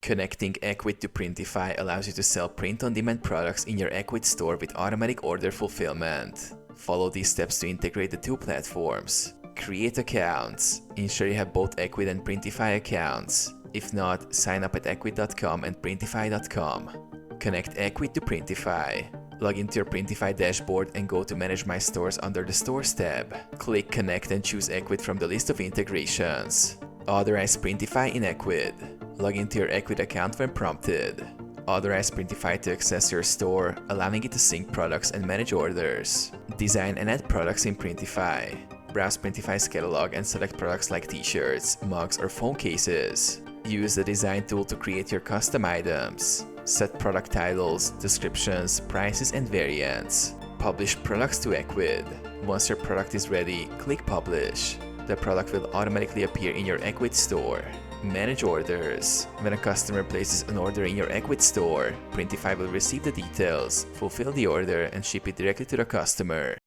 Connecting Ecwid to Printify allows you to sell print-on-demand products in your Ecwid store with automatic order fulfillment. Follow these steps to integrate the two platforms. Create accounts. Ensure you have both Ecwid and Printify accounts. If not, sign up at ecwid.com and printify.com. Connect Ecwid to Printify. Log into your Printify dashboard and go to Manage My Stores under the Stores tab. Click Connect and choose Ecwid from the list of integrations. Authorize Printify in Ecwid. Log into your Ecwid account when prompted. Authorize Printify to access your store, allowing it to sync products and manage orders. Design and add products in Printify. Browse Printify's catalog and select products like t-shirts, mugs, or phone cases. Use the design tool to create your custom items. Set product titles, descriptions, prices, and variants. Publish products to Ecwid. Once your product is ready, click Publish. The product will automatically appear in your Ecwid store. Manage orders. When a customer places an order in your Ecwid store, Printify will receive the details, fulfill the order, and ship it directly to the customer.